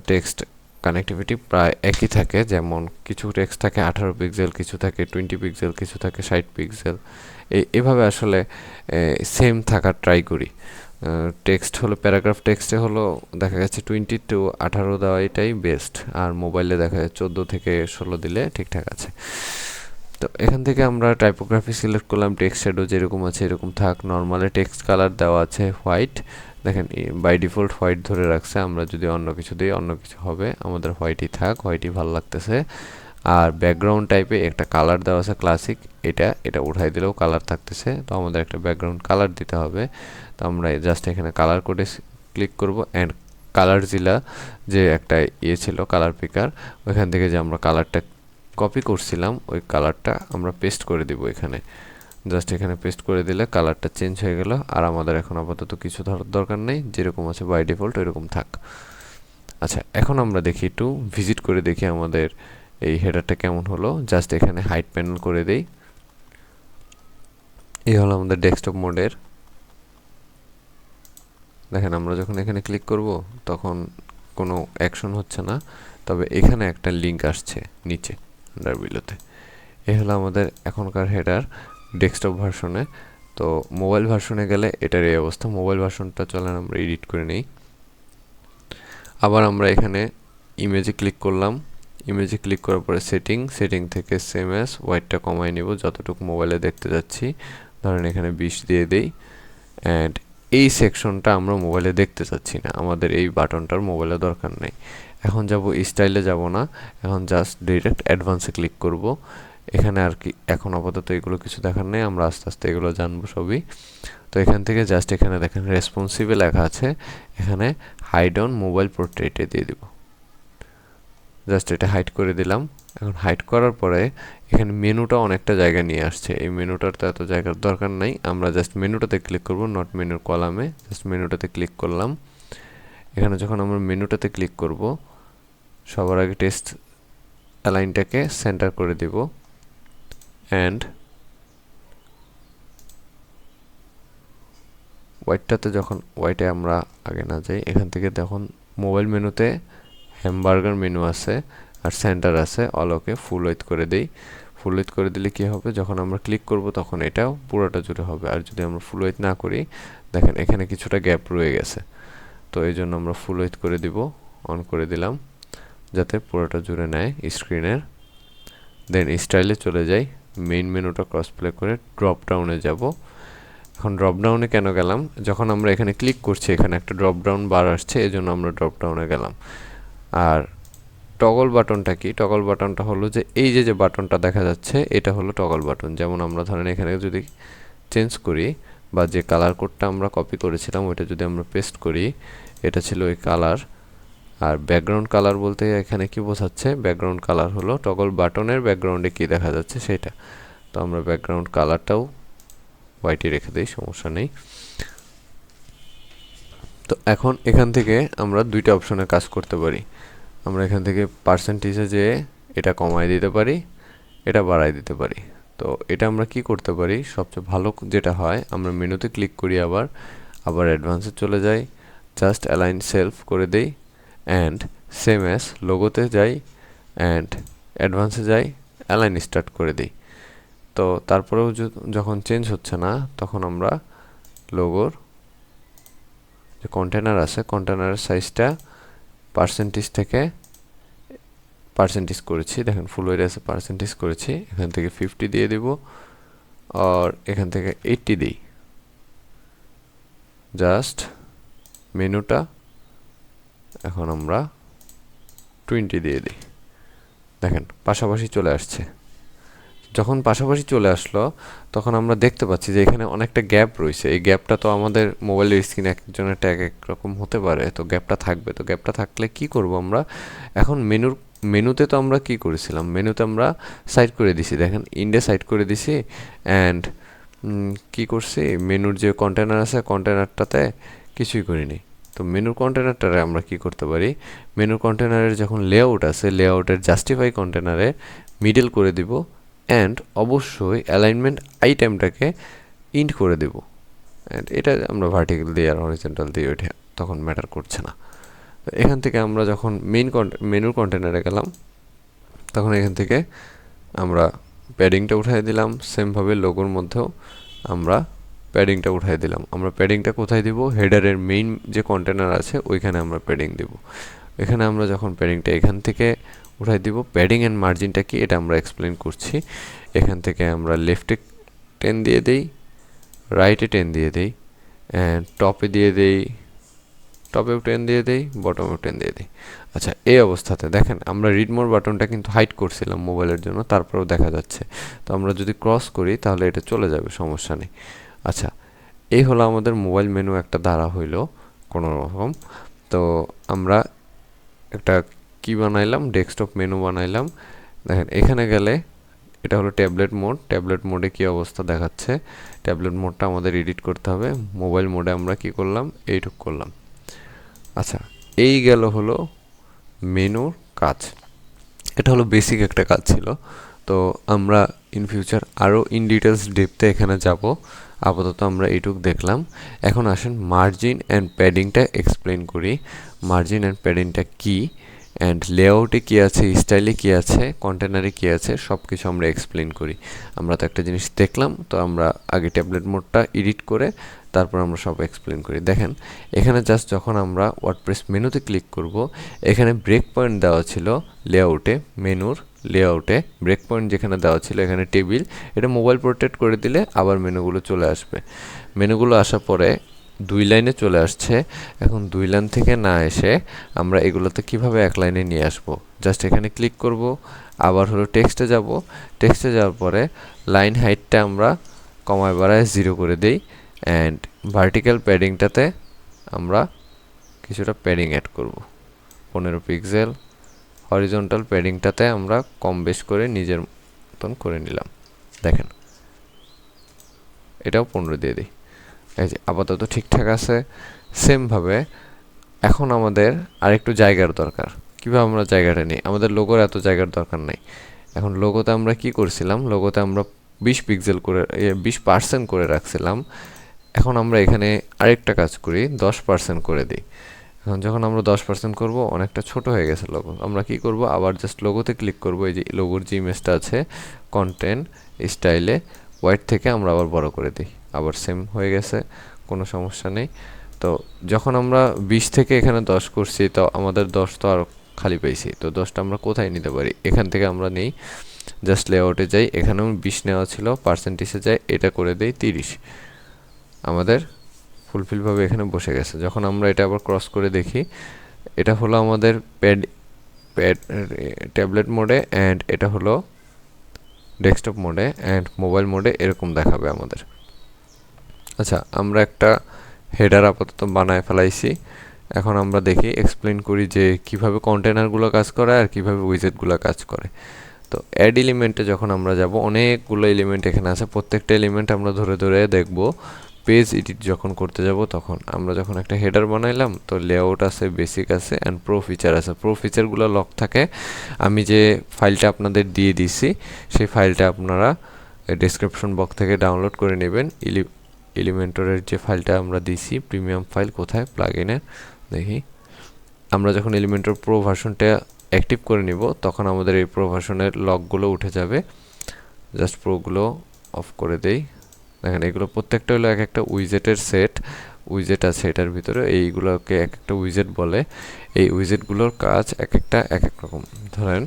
টেক্সট কানেক্টিভিটি প্রায় একই থাকে। যেমন কিছু টেক্সট থাকে 18 পিক্সেল, কিছু থাকে 20 পিক্সেল, কিছু থাকে 60 পিক্সেল। এভাবে আসলে সেম থাকার ট্রাই করি। টেক্সট হলো প্যারাগ্রাফ টেক্সটে হলো দেখা গেছে 20 to 18 দেওয়া এটাই বেস্ট, আর মোবাইলে দেখা যায় 14 থেকে 16 দিলে ঠিকঠাক আছে। তো এখান থেকে আমরা টাইপোগ্রাফি সিলেক্ট করলাম, টেক্সট শ্যাডো যেরকম আছে এরকম থাক। নর্মালে টেক্সট কালার দেওয়া আছে হোয়াইট, দেখেন বাই ডিফল্ট হোয়াইট ধরে রাখছে। আমরা যদি অন্য কিছু দিই অন্য কিছু হবে, আমাদের হোয়াইটই থাক, হোয়াইটই ভালো লাগতেছে। আর ব্যাকগ্রাউন্ড টাইপে একটা কালার দেওয়া আছে ক্লাসিক, এটা উঠাই দিলেও কালার থাকতেছে। তো আমাদের একটা ব্যাকগ্রাউন্ড কালার দিতে হবে। তো আমরা জাস্ট এখানে কালার কোডে ক্লিক করব, অ্যান্ড কালার জিলা যে একটা ছিল কালার পিকার, ওইখান থেকে যে আমরা কালারটা কপি করছিলাম ওই কালারটা আমরা পেস্ট করে দিব এখানে। জাস্ট এখানে পেস্ট করে দিলে কালারটা চেঞ্জ হয়ে গেল। আর আমাদের এখন আপাতত কিছু ধরার দরকার নেই, যেরকম আছে বাই ডিফল্ট ওইরকম থাক। আচ্ছা, এখন আমরা দেখি একটু ভিজিট করে দেখি আমাদের এই হেডারটা কেমন হলো। জাস্ট এখানে হাইট প্যানেল করে দেই। এই হলো আমাদের ডেস্কটপ মোডের। দেখেন আমরা যখন এখানে ক্লিক করব তখন কোনো অ্যাকশন হচ্ছে না, তবে এখানে একটা লিঙ্ক আসছে নিচে আন্ডার বিলোতে। এই হলো আমাদের এখনকার হেডার ডেস্কটপ ভার্সনে। তো মোবাইল ভার্সনে গেলে এটার এই অবস্থা। মোবাইল ভার্সনটা চলেন আমরা এডিট করে নিই। আবার আমরা এখানে ইমেজে ক্লিক করলাম, ইমেজে ক্লিক করার পরে সেটিং থেকে সেম অ্যাজ হোয়াইটটা কমাই নেব যতটুকু মোবাইলে দেখতে যাচ্ছি, ধরেন এখানে 20 দিয়ে দেই। অ্যান্ড এই সেকশনটা আমরা মোবাইলে দেখতে চাচ্ছি না, আমাদের এই বাটনটার মোবাইলে দরকার নেই। এখন যাব স্টাইলে যাব না, এখন জাস্ট ডিরেক্ট অ্যাডভান্সে ক্লিক করব। এখানে আর কি এখন আপাতত এগুলো কিছু দেখার নেই, আমরা আস্তে আস্তে এগুলো জানবো সবই। তো এখান থেকে জাস্ট এখানে দেখেন রেসপন্সিভে লেখা আছে, এখানে হাইড অন মোবাইল পোর্ট্রেটে দিয়ে দিব। জাস্ট এটা হাইড করে দিলাম। এখন হাইড করার পরে এখানে মেনুটা অনেকটা জায়গা নিয়ে আসছে, এই মেনুটার তো এত জায়গার দরকার নাই, আমরা জাস্ট মেনুটাতে ক্লিক করব, নট মেনুর কলামে, জাস্ট মেনুটাতে ক্লিক করলাম। এখানে যখন আমরা মেনুটাতে ক্লিক করব, সবার আগে টেক্সট অ্যালাইনটাকে সেন্টার করে দিব। অ্যান্ড হোয়াইটটাতে যখন হোয়াইটে আমরা আগে না যাই, এখান থেকে দেখুন মোবাইল মেনুতে হ্যামবার্গার মেনু আছে আর সেন্টার আছে, অলকে ফুল উইথ করে দেই। ফুল উইথ করে দিলে কি হবে, যখন আমরা ক্লিক করব তখন এটাও পুরোটা জুড়ে হবে। আর যদি আমরা ফুল উইথ না করি, দেখেন এখানে কিছুটা গ্যাপ রয়ে গেছে, তো এই জন্য আমরা ফুল উইথ করে দিব, অন করে দিলাম যাতে পুরোটা জুড়ে নেয় স্ক্রিনের। দেন স্টাইলে চলে যাই, মেইন মেনুটা ক্রস প্লে করে ড্রপ ডাউনে যাব। এখন ড্রপ ডাউনে কেন গেলাম, যখন আমরা এখানে ক্লিক করছি এখানে একটা ড্রপ ডাউন বার আসছে, এই জন্য আমরা ড্রপ ডাউনে গেলাম। আর টগল বাটনটা কি, টগল বাটনটা হলো যে এই যে বাটনটা দেখা যাচ্ছে এটা হলো টগল বাটন। যেমন আমরা ধরেন এখানে যদি চেঞ্জ করি বা যে কালার কোডটা আমরা কপি করেছিলাম ওইটা যদি আমরা পেস্ট করি, এটা ছিল ওই কালার। আর ব্যাকগ্রাউন্ড কালার বলতে এখানে কি বোঝাচ্ছে, ব্যাকগ্রাউন্ড কালার হলো টগল বাটনের ব্যাকগ্রাউন্ডে কি দেখা যাচ্ছে সেটা। তো আমরা ব্যাকগ্রাউন্ড কালারটাও হোয়াইটই রেখে দিই, সমস্যা নেই। তো এখন এখান থেকে আমরা দুইটা অপশনে কাজ করতে পারি। আমরা এখান থেকে পার্সেন্টেজে যে এটা কমায় দিতে পারি, এটা বাড়ায় দিতে পারি। তো এটা আমরা কি করতে পারি, সবচেয়ে ভালো যেটা হয়, আমরা মেনুতে ক্লিক করি, আবার অ্যাডভান্সে চলে যাই, জাস্ট অ্যালাইন সেলফ করে দেই। অ্যান্ড সেম অ্যাজ লোগোতে যাই, অ্যান্ড অ্যাডভান্সে যাই, অ্যালাইন স্টার্ট করে দিই। তো তারপরেও যখন চেঞ্জ হচ্ছে না, তখন আমরা লোগোর যে কন্টেনার আছে, কন্টেনারের সাইজটা পার্সেন্টেজ থেকে পার্সেন্টেজ করেছি, দেখেন ফুল ওয়ের আছে পার্সেন্টেজ করেছি, এখান থেকে 50 দিয়ে দিব, আর এখান থেকে 80 দিই। জাস্ট মেনুটা এখন আমরা 20 দিয়ে দিই, দেখেন পাশাপাশি চলে আসছে। যখন পাশাপাশি চলে আসলো তখন আমরা দেখতে পাচ্ছি যে এখানে অনেকটা গ্যাপ রয়েছে। এই গ্যাপটা তো আমাদের মোবাইলের স্ক্রিন একজনের এক এক রকম হতে পারে, তো গ্যাপটা থাকবে। তো গ্যাপটা থাকলে কি করব আমরা, এখন মেনুতে তো আমরা কি করেছিলাম, মেনুতে আমরা সাইড করে দিছি, দেখেন ইন্ডে সাইড করে দিছি। অ্যান্ড কি করছি, মেনুর যে কন্টেনার আছে কন্টেনারটাতে কিছুই করিনি। তো মেনুর কন্টেনারটারে আমরা কি করতে পারি, মেনুর কন্টেনারের যখন লেআউট আছে, লেআউটের জাস্টিফাই কন্টেনারে মিডল করে দিব। অ্যান্ড অবশ্যই অ্যালাইনমেন্ট আইটেমটাকে ইন্ড করে দেব। অ্যান্ড এটা আমরা ভার্টিক্যাল দিয়ে আর হরিজন্টাল দিয়ে ওইটা তখন ম্যাটার করছে না। তো এখান থেকে আমরা যখন মেনুর কন্টেনারে গেলাম, তখন এখান থেকে আমরা প্যাডিংটা উঠাই দিলাম। সেমভাবে লোগোর মধ্যেও আমরা প্যাডিংটা উঠাই দিলাম। আমরা প্যাডিংটা কোথায় দিব, হেডারের মেইন যে কন্টেনার আছে ওইখানে আমরা প্যাডিং দিব। এখানে আমরা যখন প্যাডিংটা এখান থেকে উঠাই দিব, প্যাডিং অ্যান্ড মার্জিনটা কি এটা আমরা এক্সপ্লেন করছি। এখান থেকে আমরা লেফটে 10 দিয়ে দেই, রাইটে 10 দিয়ে দেই, অ্যান্ড টপে দিয়ে দেই, টপেও 10 দিয়ে দেই, বটমেও 10 দিয়ে দিই। আচ্ছা, এই অবস্থাতে দেখেন আমরা রিড মোর বাটনটা কিন্তু হাইড করছিলাম মোবাইলের জন্য, তারপরেও দেখা যাচ্ছে। তো আমরা যদি ক্রস করি তাহলে এটা চলে যাবে, সমস্যা নেই। আচ্ছা, এই হলো আমাদের মোবাইল মেনু একটা দ্বারা হইলো কোনো রকম। তো আমরা একটা কি বানাইলাম, ডেস্কটপ মেনু বানাইলাম। দেখেন এখানে গেলে এটা হলো ট্যাবলেট মোড। ট্যাবলেট মোডে কি অবস্থা দেখাচ্ছে, ট্যাবলেট মোডটা আমাদের এডিট করতে হবে। মোবাইল মোডে আমরা কি করলাম, এইটুক করলাম। আচ্ছা, এই গেল হলো মেনুর কাজ। এটা হলো বেসিক একটা কাজ ছিল। তো আমরা ইন ফিউচার আরও ইন ডিটেলস ডেপথে এখানে যাব। আপাতত আমরা এইটুক দেখলাম। এখন আসেন মার্জিন অ্যান্ড প্যাডিংটা এক্সপ্লেন করি। মার্জিন অ্যান্ড প্যাডিংটা কি অ্যান্ড লেআউটে কী আছে, স্টাইলে কী আছে, কন্টেনারে কী আছে, সব কিছু আমরা এক্সপ্লেন করি। আমরা তো একটা জিনিস দেখলাম, তো আমরা আগে ট্যাবলেট মোডটা এডিট করে তারপর আমরা সব এক্সপ্লেন করি। দেখেন এখানে জাস্ট যখন আমরা ওয়ার্ডপ্রেস মেনুতে ক্লিক করব, এখানে ব্রেক পয়েন্ট দেওয়া ছিল লেআউটে, মেনুর লেআউটে ব্রেক পয়েন্ট যেখানে দেওয়া ছিল, এখানে টেবিল, এটা মোবাইল পোর্ট্রেট করে দিলে আবার মেনুগুলো চলে আসবে। মেনুগুলো আসার পরে 2 লাইনে চলে আসছে। এখন 2 লাইন থেকে না এসে আমরা এগুলোতে কিভাবে এক লাইনে নিয়ে আসব, জাস্ট এখানে ক্লিক করব, আবার হলো টেক্সটে যাব, টেক্সটে যাওয়ার পরে লাইন হাইটটা আমরা কমায় বাড়ায় 0 করে দেই, অ্যান্ড ভার্টিক্যাল প্যাডিংটাতে আমরা কিছুটা প্যাডিং অ্যাড করব 15 পিক্সেল, হরিজন্টাল প্যাডিংটাতে আমরা কম বেশ করে নিজের মতন করে নিলাম। দেখেন এটাও 15 দিয়ে দিই, এই যে আপাতত ঠিকঠাক আছে। সেমভাবে এখন আমাদের আরেকটু জায়গার দরকার। কীভাবে আমরা জায়গাটা নিই, আমাদের লোগোর এত জায়গার দরকার নাই। এখন লোগোতে আমরা কি করছিলাম, লোগোতে আমরা 20 পিক্সেল করে 20% করে রাখছিলাম। এখন আমরা এখানে আরেকটা কাজ করি, 10% করে দিই। এখন যখন আমরা 10% করব, অনেকটা ছোট হয়ে গেছে লোগো, আমরা কি করব, আবার জাস্ট লোগোতে ক্লিক করব, এই যে লোগোর যে ইমেজটা আছে কন্টেন্ট স্টাইলে হোয়াইট থেকে আমরা আবার বড় করে দিই, আবার সেম হয়ে গেছে, কোনো সমস্যা নেই। তো যখন আমরা 20 থেকে এখানে 10 করছি, তো আমাদের 10 তো আর খালি পাইছি, তো 10টা আমরা কোথায় নিতে পারি, এখান থেকে আমরা নেই, জাস্ট লেআউটে যাই, এখানেও 20 নেওয়া ছিল, পার্সেন্টেজে যাই, এটা করে দেই 30, আমাদের ফুলফিলভাবে এখানে বসে গেছে। যখন আমরা এটা আবার ক্রস করে দেখি, এটা হলো আমাদের প্যাড ট্যাবলেট মোডে, অ্যান্ড এটা হলো ডেস্কটপ মোডে, অ্যান্ড মোবাইল মোডে এরকম দেখাবে আমাদের। আচ্ছা, আমরা একটা হেডার আপাতত বানায় ফেলাইছি। এখন আমরা দেখি, এক্সপ্লেন করি যে কিভাবে কন্টেনারগুলো কাজ করে আর কিভাবে উইজেটগুলো কাজ করে। তো অ্যাড এলিমেন্টে যখন আমরা যাব, অনেকগুলো এলিমেন্ট এখানে আছে, প্রত্যেকটা এলিমেন্ট আমরা ধরে ধরে দেখব। পেজ এডিট যখন করতে যাব, তখন আমরা যখন একটা হেডার বানাইলাম, তো লেআউট আছে, বেসিক আছে, অ্যান্ড প্রো ফিচার আছে। প্রো ফিচারগুলো লক থাকে, আমি যে ফাইলটা আপনাদের দিয়ে দিছি সেই ফাইলটা আপনারা ডেসক্রিপশন বক্স থেকে ডাউনলোড করে নেবেন। এলিমেন্টরের যে ফাইলটা আমরা দিছি, প্রিমিয়াম ফাইল কোথায়, প্লাগইনের, দেখি আমরা যখন এলিমেন্টর প্রো ভার্সনটা অ্যাক্টিভ করে নিব, তখন আমাদের এই প্রো ভার্সনের লকগুলো উঠে যাবে। জাস্ট প্রোগুলো অফ করে দেই। দেখেন এগুলো প্রত্যেকটা হলো এক একটা উইজেটের সেট, উইজেট আছে এটার ভিতরে, এইগুলোকে এক একটা উইজেট বলে। এই উইজেটগুলোর কাজ এক একটা এক এক রকম। ধরেন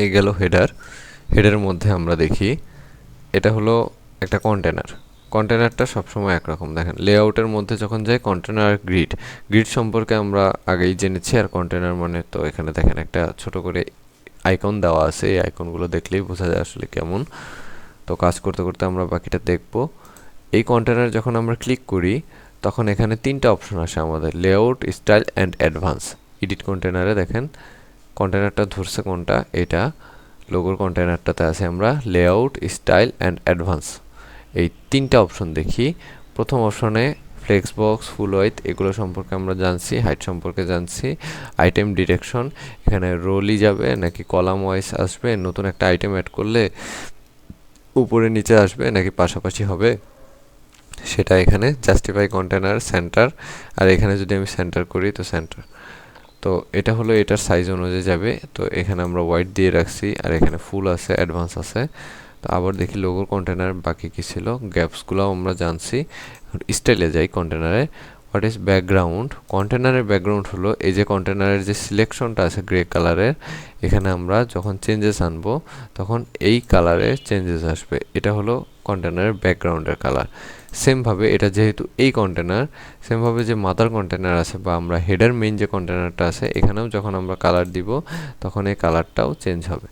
এই গেল হেডার, হেডারের মধ্যে আমরা দেখি এটা হলো একটা কন্টেনার, কন্টেনারটা সবসময় একরকম। দেখেন লেআউটের মধ্যে যখন যাই, কন্টেনার গ্রিড, গ্রিড সম্পর্কে আমরা আগেই জেনেছি। আর কন্টেনার মানে তো এখানে দেখেন একটা ছোট করে আইকন দেওয়া আছে, এই আইকনগুলো দেখলেই বোঝা যায় আসলে কেমন। তো কাজ করতে করতে আমরা বাকিটা দেখব। এই কন্টেনার যখন আমরা ক্লিক করি, তখন এখানে 3টা অপশন আসে আমাদের, layout, style and advance. Edit কন্টেনারে দেখেন কন্টেনারটা ধরছে কোনটা, এটা লোগোর কন্টেনারটাতে আছে আমরা লেআউট, স্টাইল অ্যান্ড অ্যাডভান্স, এই 3টা অপশন দেখি। প্রথম অপশনে ফ্লেক্স বক্স, ফুল ওয়েথ, এগুলো সম্পর্কে আমরা জানছি, হাইট সম্পর্কে জানছি, আইটেম ডিরেকশন, এখানে রোলই যাবে নাকি কলাম ওয়াইজ আসবে, নতুন একটা আইটেম অ্যাড করলে উপরে নিচে আসবে নাকি পাশাপাশি হবে, সেটা এখানে জাস্টিফাই কন্টেনার, সেন্টার, আর এখানে যদি আমি সেন্টার করি তো সেন্টার। তো এটা হলো এটার সাইজ অনুযায়ী যাবে। তো এখানে আমরা হোয়াইট দিয়ে রাখছি, আর এখানে ফুল আছে, অ্যাডভান্স আছে। তো আবার দেখি লোগোর কন্টেনার বাকি কী ছিল, গ্যাপসগুলো আমরা জানছি। স্টাইলে যাই কন্টেনারে, হোয়াট ইজ ব্যাকগ্রাউন্ড, কন্টেনারের ব্যাকগ্রাউন্ড হলো এই যে কন্টেনারের যে সিলেকশনটা আছে গ্রে কালারের, এখানে আমরা যখন চেঞ্জেস আনবো তখন এই কালারের চেঞ্জেস আসবে, এটা হলো কন্টেনারের ব্যাকগ্রাউন্ডের কালার। সেমভাবে এটা যেহেতু এই কন্টেনার, সেমভাবে যে মাদার কন্টেনার আছে বা আমরা হেডার মেইন যে কন্টেনারটা আছে, এখানেও যখন আমরা কালার দিব তখন এই কালারটাও চেঞ্জ হবে।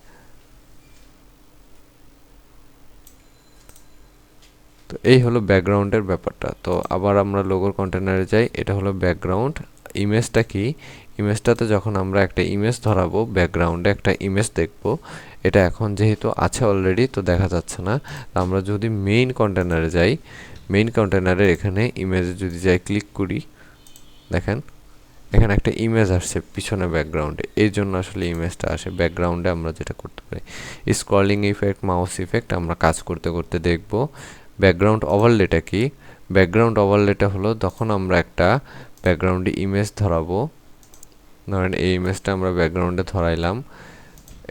তো এই হলো ব্যাকগ্রাউন্ডের ব্যাপারটা। তো আবার আমরা লোগোর কন্টেনারে যাই, এটা হলো ব্যাকগ্রাউন্ড। ইমেজটা কি, ইমেজটাতে যখন আমরা একটা ইমেজ ধরাবো, ব্যাকগ্রাউন্ডে একটা ইমেজ দেখব, এটা এখন যেহেতু আছে অলরেডি তো দেখা যাচ্ছে না। আমরা যদি মেইন কন্টেনারে যাই, মেইন কন্টেনারে এখানে ইমেজে যদি যাই ক্লিক করি, দেখেন এখানে একটা ইমেজ আসছে পিছনে ব্যাকগ্রাউন্ডে, এই জন্য আসলে ইমেজটা আসে ব্যাকগ্রাউন্ডে। আমরা যেটা করতে পারি স্ক্রলিং ইফেক্ট, মাউস ইফেক্ট আমরা কাজ করতে করতে দেখব। ব্যাকগ্রাউন্ড ওভারলেটা কি, ব্যাকগ্রাউন্ড ওভারলেটা হলো যখন আমরা একটা ব্যাকগ্রাউন্ডে ইমেজ ধরাবো, ধরেন এই ইমেজটা আমরা ব্যাকগ্রাউন্ডে ধরাইলাম,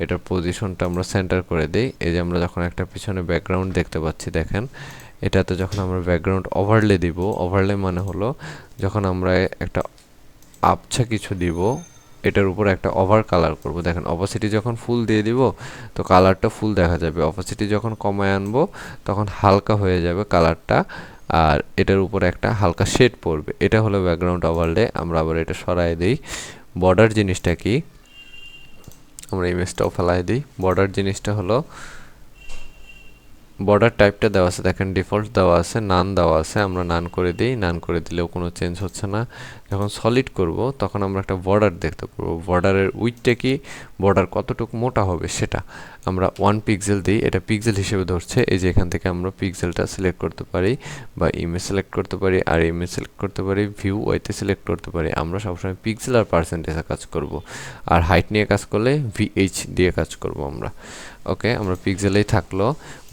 এটার পজিশনটা আমরা সেন্টার করে দেই। এই যে আমরা যখন একটা পিছনে ব্যাকগ্রাউন্ড দেখতে পাচ্ছি, দেখেন এটাতে যখন আমরা ব্যাকগ্রাউন্ড ওভারলে দিব, ওভারলে মানে হলো যখন আমরা একটা আবছা কিছু দিব, এটার উপর একটা ওভার কালার করব। দেখেন অপাসিটি যখন ফুল দিয়ে দিব তো কালারটা ফুল দেখা যাবে, অপাসিটি যখন কমায় আনবো তখন হালকা হয়ে যাবে কালারটা, আর এটার উপরে একটা হালকা শেড পড়বে। এটা হলো ব্যাকগ্রাউন্ড ওভারলে। আমরা আবার এটা সরাই দিই। বর্ডার জিনিসটা কি, আমরা ইমেজটাও ফেলাই দিই। বর্ডার জিনিসটা হলো, বর্ডার টাইপটা দেওয়া আছে, দেখেন ডিফল্ট দেওয়া আছে, নান দেওয়া আছে, আমরা নান করে দিই। নান করে দিলেও কোনো চেঞ্জ হচ্ছে না। যখন সলিড করব তখন আমরা একটা বর্ডার দেখতে পারবো। বর্ডারের উইডথটা কি, বর্ডার কতটুকু মোটা হবে সেটা আমরা 1 পিক্সেল দিই, এটা পিক্সেল হিসেবে ধরছে। এই যে এখান থেকে আমরা পিক্সেলটা সিলেক্ট করতে পারি, বা ইমেজ সিলেক্ট করতে পারি, আর ইমেজ সিলেক্ট করতে পারি, ভিউ ওয়াইতে সিলেক্ট করতে পারি। আমরা সবসময় পিক্সেল আর পার্সেন্টেজে কাজ করব, আর হাইট নিয়ে কাজ করলে ভিএইচ দিয়ে কাজ করব আমরা। ওকে, আমরা পিক্সেলেই থাকলো।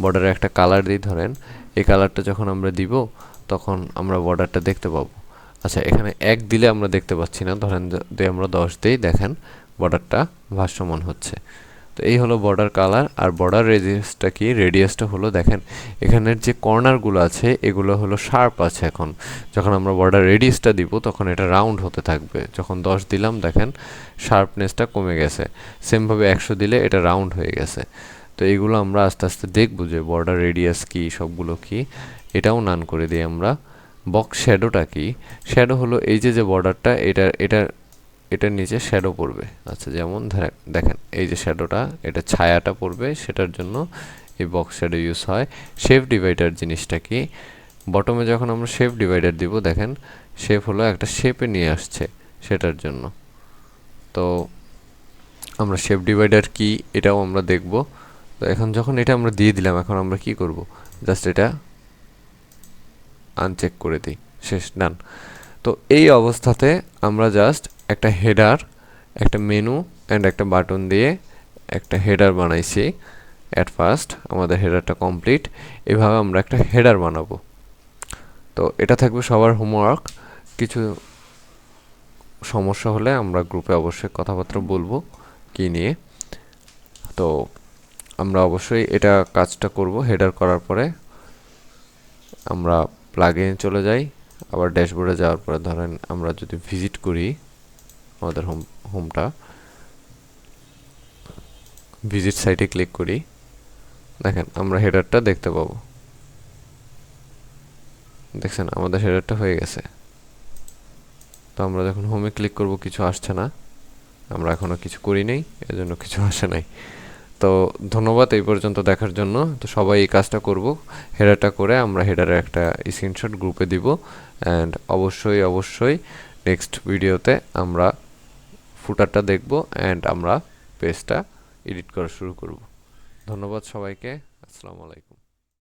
বর্ডারে একটা কালার দিই, ধরেন এই কালারটা যখন আমরা দিব তখন আমরা বর্ডারটা দেখতে পাবো। আচ্ছা, এখানে 1 দিলে আমরা দেখতে পাচ্ছি না, ধরেন যদি আমরা 10 দিই, দেখেন বর্ডারটা ভাসমান হচ্ছে। তো এই হলো বর্ডার কালার। আর বর্ডার রেডিয়াসটা কি, রেডিয়াসটা হলো দেখেন এখানের যে কর্নারগুলো আছে এগুলো হলো শার্প আছে। এখন যখন আমরা বর্ডার রেডিয়াসটা দিব তখন এটা রাউন্ড হতে থাকবে। যখন 10 দিলাম দেখেন শার্পনেসটা কমে গেছে। সেমভাবে 100 দিলে এটা রাউন্ড হয়ে গেছে। তো এইগুলো আমরা আস্তে আস্তে দেখবো যে বর্ডার রেডিয়াস কি, সবগুলো কি। এটাও নান করে দিই আমরা। বক্স শ্যাডোটা কি, শ্যাডো হলো এই যে বর্ডারটা, এটার নিচে শ্যাডো পড়বে। আচ্ছা, যেমন দেখেন এই যে শ্যাডোটা, এটা ছায়াটা পড়বে, সেটার জন্য এই বক্স শ্যাডো ইউজ হয়। শেপ ডিভাইডার জিনিসটা কি, বটমে যখন আমরা শেপ ডিভাইডার দিব, দেখেন শেপ হলো একটা শেপে নিয়ে আসছে, সেটার জন্য। তো আমরা শেপ ডিভাইডার কি এটাও আমরা দেখব। তো এখন যখন এটা আমরা দিয়ে দিলাম, এখন আমরা কি করব, জাস্ট এটা আনচেক করে দিই, শেষ, ডান। তো এই অবস্থাতে আমরা জাস্ট একটা হেডার, একটা মেনু অ্যান্ড একটা বাটন দিয়ে একটা হেডার বানাইছি। অ্যাট ফার্স্ট আমাদের হেডারটা কমপ্লিট। এভাবে আমরা একটা হেডার বানাবো। তো এটা থাকবে সবার হোমওয়ার্ক। কিছু সমস্যা হলে আমরা গ্রুপে অবশ্যই কথাবার্তা বলবো কি নিয়ে। তো আমরা অবশ্যই এটা কাজটা করব। হেডার করার পরে আমরা প্লাগইনে চলে যাই। আবার ড্যাশবোর্ডে যাওয়ার পরে ধরেন আমরা যদি ভিজিট করি আমাদের হোমটা, ভিজিট সাইটে ক্লিক করি, দেখেন আমরা হেডারটা দেখতে পাবো। দেখছেন আমাদের হেডারটা হয়ে গেছে। তো আমরা যখন হোমে ক্লিক করব কিছু আসছে না, আমরা এখনো কিছু করি নাই, এজন্য কিছু আসে নাই। তো ধন্যবাদ এই পর্যন্ত দেখার জন্য। তো সবাই এই কাজটা করব, হেডারটা করে আমরা হেডারের একটা স্ক্রিনশট গ্রুপে দিব। অ্যান্ড অবশ্যই অবশ্যই নেক্সট ভিডিওতে আমরা ফুটারটা দেখব অ্যান্ড আমরা পেজটা এডিট করা শুরু করব। ধন্যবাদ সবাইকে। আসসালামু আলাইকুম।